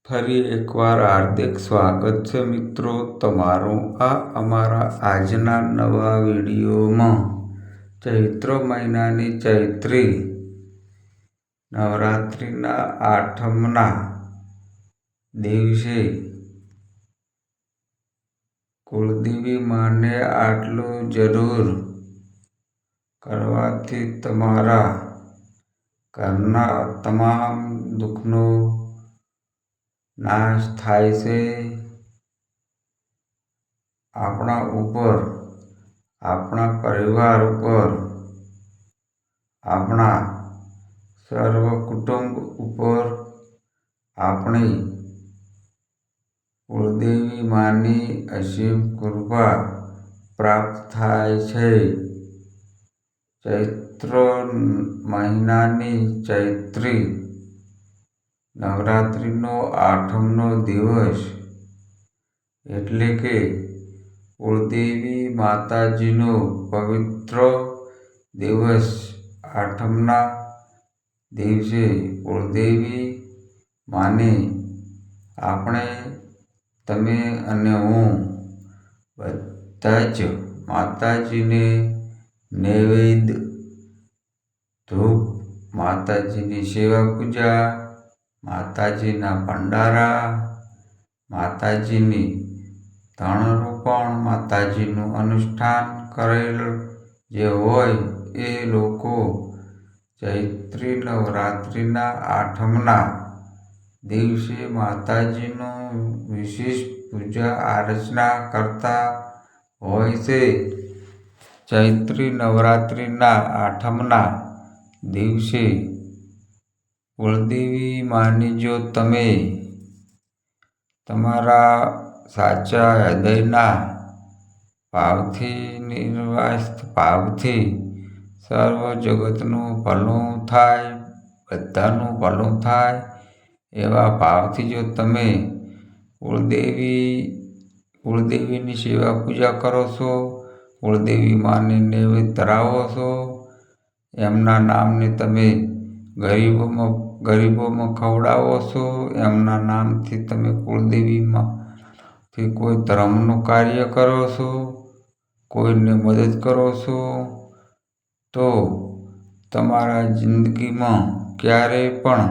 ફરી એકવાર હાર્દિક સ્વાગત છે મિત્રો તમારું આ અમારા આજના નવા વિડીયોમાં. ચૈત્ર મહિનાની ચૈત્રી નવરાત્રિના આઠમના દિવસે કુળદેવી માને આટલું જરૂર કરવાથી તમારા ઘરના તમામ દુઃખનો નાશ થાય છે. આપણા ઉપર, આપણા પરિવાર ઉપર, આપણા સર્વ કુટુંબ ઉપર આપણી કુળદેવી માની અસીમ કૃપા પ્રાપ્ત થાય છે. ચૈત્ર મહિનાની ચૈત્રી નવરાત્રિનો આઠમનો દિવસ એટલે કે કુળદેવી માતાજીનો પવિત્ર દિવસ. આઠમના દિવસે કુળદેવી માને આપણે, તમે અને હું બધા જ માતાજીને નૈવેદ્ય, ધૂપ, માતાજીની સેવા પૂજા, માતાજીના ભંડારા, માતાજીની ધણરોપણ, માતાજીનું અનુષ્ઠાન કરેલ જે હોય એ લોકો ચૈત્રી નવરાત્રિના આઠમના દિવસે માતાજીનું વિશેષ પૂજા આરાધના કરતા હોય છે. ચૈત્રી નવરાત્રિના આઠમના દિવસે કુળદેવી માની જો તમે તમારા સાચા હૃદયના ભાવથી, નિર્વાસ્ત ભાવથી સર્વ જગતનું ભલું થાય, બધાનું ભલું થાય એવા ભાવથી જો તમે કુળદેવીની સેવા પૂજા કરો છો, કુળદેવી માને નૈવેદ્ય ધરાવો છો, એમના નામને તમે ગરીબોમાં ખવડાવો છો, એમના નામથી તમે કુળદેવીમાંથી કોઈ ધર્મનું કાર્ય કરો છો, કોઈને મદદ કરો છો, તો તમારા જિંદગીમાં ક્યારેય પણ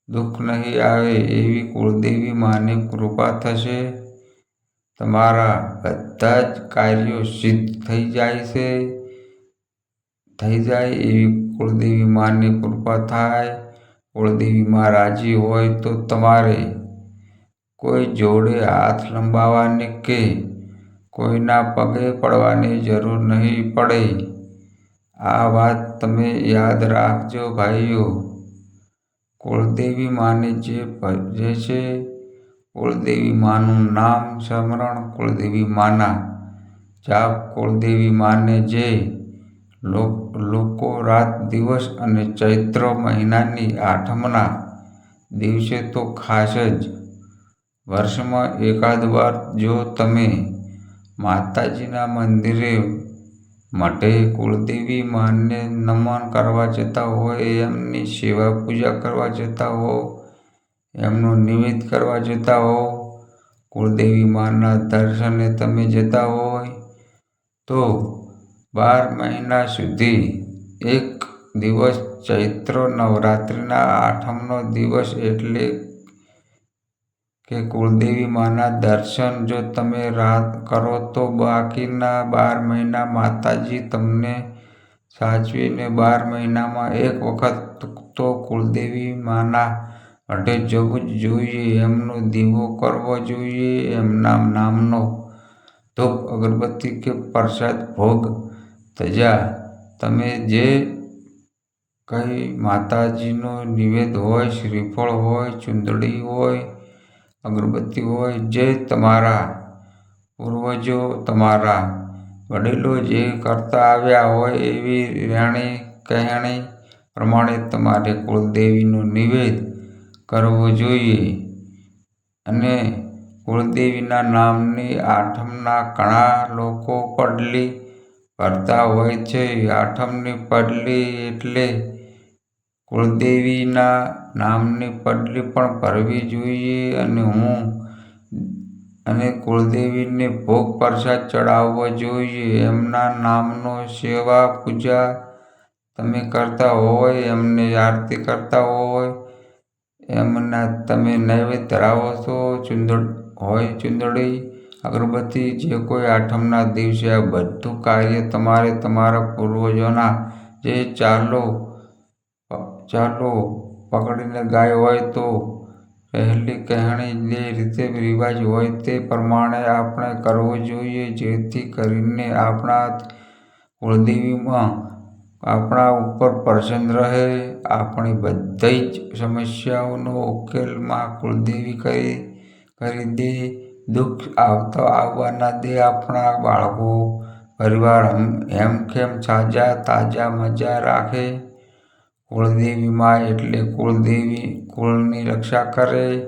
દુઃખ નહીં આવે એવી કુળદેવી માની કૃપા થશે. તમારા બધા જ કાર્યો સિદ્ધ થઈ જાય એવી કુળદેવી માની કૃપા થાય. કુળદેવી માં રાજી હોય તો તમારે કોઈ જોડે હાથ લંબાવવાની કે કોઈના પગે પડવાની જરૂર નહીં પડે. આ વાત તમે યાદ રાખજો ભાઈઓ. કુળદેવી માને જે ભજે છે, કુળદેવી માનું નામ સ્મરણ, કુળદેવી માના જાપ, કુળદેવી માને જે લોકો રાત દિવસ અને ચૈત્ર મહિનાની આઠમના દિવસે તો ખાસ જ વર્ષમાં એકાદ વાર જો તમે માતાજીના મંદિરે મઢે કુળદેવી માને નમન કરવા જતા હોય, એમની સેવા પૂજા કરવા જતા હો, એમનું નિવેદ કરવા જતા હો, કુળદેવી માના દર્શને તમે જતા હોય તો 12 મહિના સુધી એક દિવસ ચૈત્ર નવરાત્રિના આઠમનો દિવસ એટલે કે કુળદેવી માના દર્શન જો તમે કરો તો બાકીના 12 મહિના માતાજી તમને સાચવીને 12 મહિનામાં એક વખત તો કુળદેવી માના મઢે જવું જ જોઈએ, એમનો દીવો કરવો જોઈએ, એમના નામનો ધૂપ, અગરબત્તી કે પ્રસાદ ભોગ ધજા તમે જે કંઈ માતાજીનો નિવેદ હોય, શ્રીફળ હોય, ચુંદડી હોય, અગરબત્તી હોય, જે તમારા પૂર્વજો, તમારા વડીલો જે કરતા આવ્યા હોય એવી રહેણી કહેણી પ્રમાણે તમારે કુળદેવીનો નિવેદ કરવો જોઈએ. અને કુળદેવીના નામની આઠમના ઘણા લોકો પડલી ભરતા હોય છે. આઠમની પડલી એટલે કુળદેવીના નામની પદલી પણ ભરવી જોઈએ અને કુળદેવીને ભોગ પ્રસાદ ચડાવવો જોઈએ. એમના નામનો સેવા પૂજા તમે કરતા હોય, એમની આરતી કરતા હોય, એમના તમે નૈવેદ્ય ધરાવો છો, ચુંદડી, અગરબત્તી, જે કોઈ આઠમના દિવસે આ બધું કાર્ય તમારે તમારા પૂર્વજોના જે ચાલો પકડીને ગાય હોય તો પહેલી કહેણી જે રીતે રિવાજ હોય તે પ્રમાણે આપણે કરવું જોઈએ, જેથી કરીને આપણા કુળદેવીમાં આપણા ઉપર પ્રસન્ન રહે. આપણી બધી જ સમસ્યાઓનો ઉકેલ માં કુળદેવી કરી દે. દુઃખ આવવા ના દે. આપણા બાળકો પરિવાર હેમખેમ તાજા મજા રાખે. કુળદેવી માં એટલે કુળદેવી કુળની રક્ષા કરે.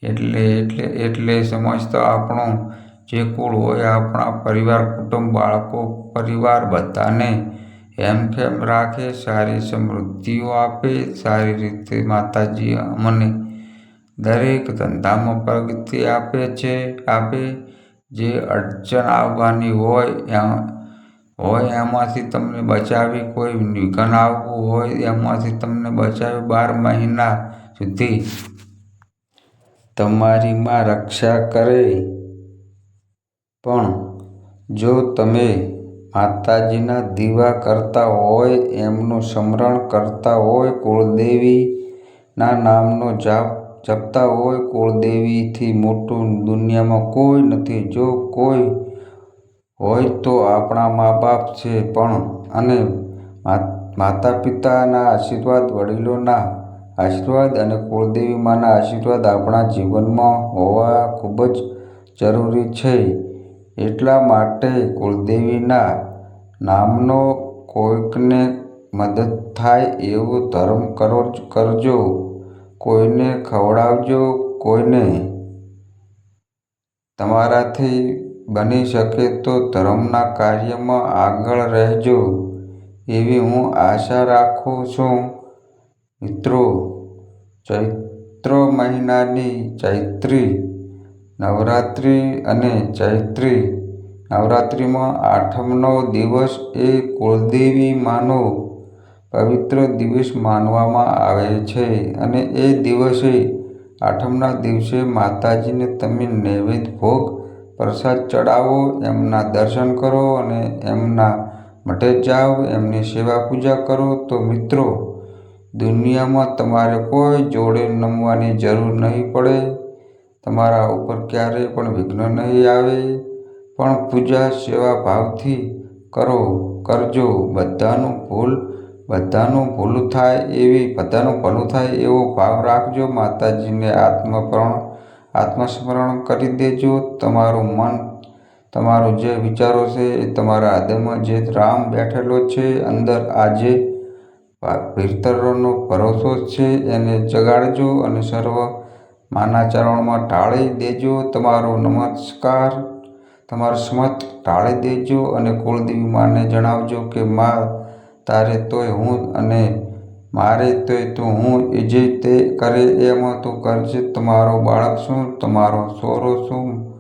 એટલે સમસ્ત આપણું જે કુળ હોય, આપણા પરિવાર, કુટુંબ, બાળકો, પરિવાર બધાને હેમખેમ રાખે, સારી સમૃદ્ધિઓ આપે. સારી રીતે માતાજી અમને દરેક ધંધામાં પ્રગતિ આપે. જે અડચણ આવવાની હોય એમાંથી તમને બચાવી, કોઈ વિઘ્ન આવવું હોય એમાંથી તમને બચાવી 12 મહિના સુધી તમારી માં રક્ષા કરે. પણ જો તમે માતાજીના દીવા કરતા હોય, એમનું સ્મરણ કરતા હોય, કુળદેવીના નામનો જાપ જપતા હોય, કુળદેવીથી મોટું દુનિયામાં કોઈ નથી. જો કોઈ હોય તો આપણા મા-બાપ છે. અને માતા પિતાના આશીર્વાદ, વડીલોના આશીર્વાદ અને કુળદેવી માના આશીર્વાદ આપણા જીવનમાં હોવા ખૂબ જ જરૂરી છે. એટલા માટે કુળદેવીના નામનો કોઈકને મદદ થાય એવો ધર્મ કરજો. કોઈને ખવડાવજો. કોઈને તમારાથી બની શકે તો ધર્મના કાર્યમાં આગળ રહેજો એવી હું આશા રાખું છું. મિત્રો, ચૈત્ર મહિનાની ચૈત્રી નવરાત્રિ અને ચૈત્રી નવરાત્રિમાં આઠમનો દિવસ એ કુળદેવી માનો પવિત્ર દિવસ માનવામાં આવે છે. અને એ દિવસે આઠમના દિવસે માતાજીને તમે નૈવેદ્ય ભોગ પ્રસાદ ચડાવો, એમના દર્શન કરો અને એમના મઠે જાઓ, એમની સેવા પૂજા કરો. તો મિત્રો, દુનિયામાં તમારે કોઈ જોડે નમવાની જરૂર નહીં પડે. તમારા ઉપર ક્યારેય પણ વિઘ્ન નહીં આવે. પણ પૂજા સેવા ભાવથી કરજો. બધાનું ભલું થાય એવો ભાવ રાખજો. માતાજીને આત્મસ્મરણ કરી દેજો. તમારું મન, તમારો જે વિચારો છે એ તમારા હૃદયમાં જે રામ બેઠેલો છે અંદર, આજે ભીતરનો ભરોસો છે એને જગાડજો અને સર્વ માના ચરણોમાં ઢાળી દેજો. તમારો નમસ્કાર, તમારો સ્મત ઢાળી દેજો અને કુળદેવી માને જણાવજો કે માં, તારે તોય હું અને મારે તોય તું, હું જે તે કરે એમાં તું કરજે. તમારો બાળક છું, તમારો છોરો છું.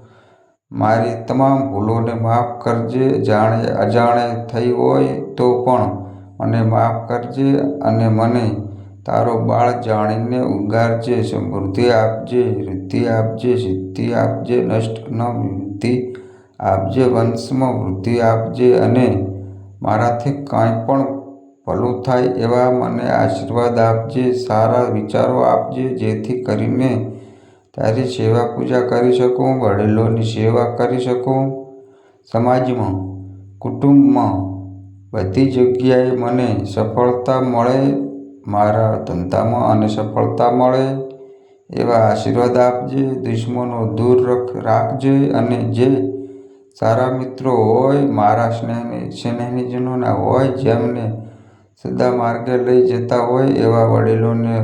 મારી તમામ ભૂલોને માફ કરજે. જાણે અજાણે થઈ હોય તો પણ મને માફ કરજે અને મને તારો બાળ જાણીને ઉગારજે. સમૃદ્ધિ આપજે, રિદ્ધિ આપજે, સિદ્ધિ આપજે, નષ્ટ ન વૃદ્ધિ આપજે, વંશમાં વૃદ્ધિ આપજે અને મારાથી કાંઈ પણ ભલું થાય એવા મને આશીર્વાદ આપજે. સારા વિચારો આપજે, જેથી કરીને તારી સેવા પૂજા કરી શકું, વડીલોની સેવા કરી શકું. સમાજમાં, કુટુંબમાં, બધી જગ્યાએ મને સફળતા મળે. મારા ધંધામાં અને સફળતા મળે એવા આશીર્વાદ આપજે. દુશ્મનો દૂર રાખજે અને જે સારા મિત્રો હોય, મારા સ્નેહીજનોના હોય, જેમને સદા માર્ગે લઈ જતા હોય એવા વડીલોને,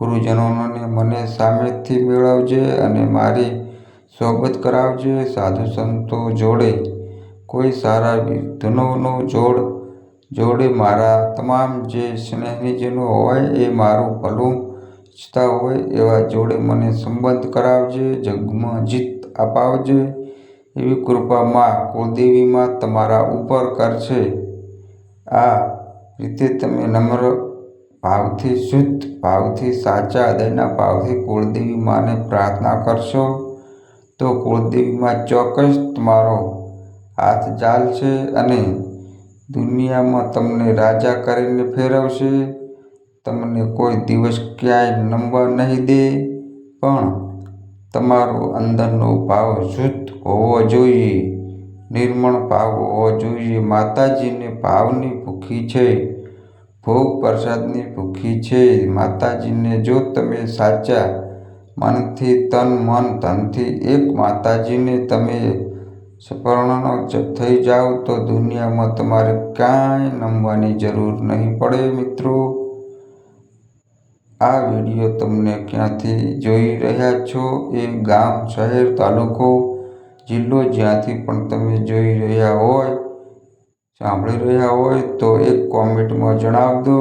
ગુરુજનોને મને સામેથી મેળવજે અને મારી સોબત કરાવજે. સાધુ સંતો જોડે કોઈ સારા વિદ્વાનોનો જોડ જોડે મારા તમામ જે સ્નેહીજનો હોય એ મારું ભલું ઈચ્છતા હોય એવા જોડે મને સંબંધ કરાવજે, જગમાં જીત અપાવજે એવી કૃપા માં કુળદેવીમાં તમારા ઉપર કરશે। આ રીતે તમે નમ્ર ભાવથી, શુદ્ધ ભાવથી, સાચા હૃદયના ભાવથી કુળદેવી માને પ્રાર્થના કરશો તો કુળદેવી માં ચોક્કસ તમારો હાથ ઝાલશે અને દુનિયામાં તમને રાજા કરીને ફેરવશે। તમને કોઈ દિવસ ક્યાંય નમવા નહીં દે, પણ તમારો અંદરનો ભાવ શુદ્ધ હોવો જોઈએ, નિર્મળ ભાવ હોવો જોઈએ। માતાજીને ભાવની ભૂખી છે, ભોગ પ્રસાદની ભૂખી છે। માતાજીને જો તમે સાચા મનથી, તન મન ધનથી એક માતાજીને તમે સમર્પણ થઈ જાઓ તો દુનિયામાં તમારે ક્યાંય નમવાની જરૂર નહીં પડે। મિત્રો, આ વિડીયો તમને ક્યાંથી જોઈ રહ્યા છો, એ ગામ, શહેર, તાલુકો, જિલ્લો જ્યાંથી પણ તમે જોઈ રહ્યા હોય, સાંભળી રહ્યા હોય તો એક કોમેન્ટમાં જણાવજો।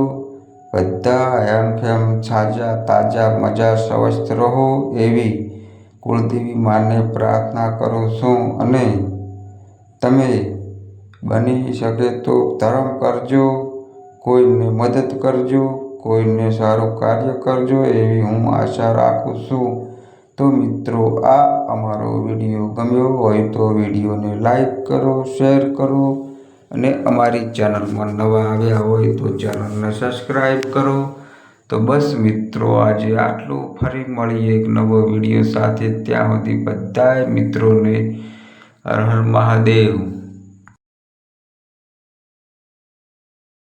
બધા હેમખેમ સાજા તાજા મજા સ્વસ્થ રહો એવી કુળદેવી માને પ્રાર્થના કરું છું। અને તમે બની શકે તો ધર્મ કરજો, કોઈને મદદ કરજો, કોઈને સારું કાર્ય કરજો એવી હું આશા રાખું છું। તો મિત્રો, આ અમારો વિડીયો ગમ્યો હોય તો વિડીયોને લાઈક કરો, શેર કરો અને અમારી ચેનલમાં નવા આવ્યા હોય તો ચેનલને સબસ્ક્રાઈબ કરો। તો બસ મિત્રો, આજે આટલું। ફરી મળીએ એક નવો વિડીયો સાથે। ત્યાં સુધી બધાય મિત્રોને હર હર મહાદેવ।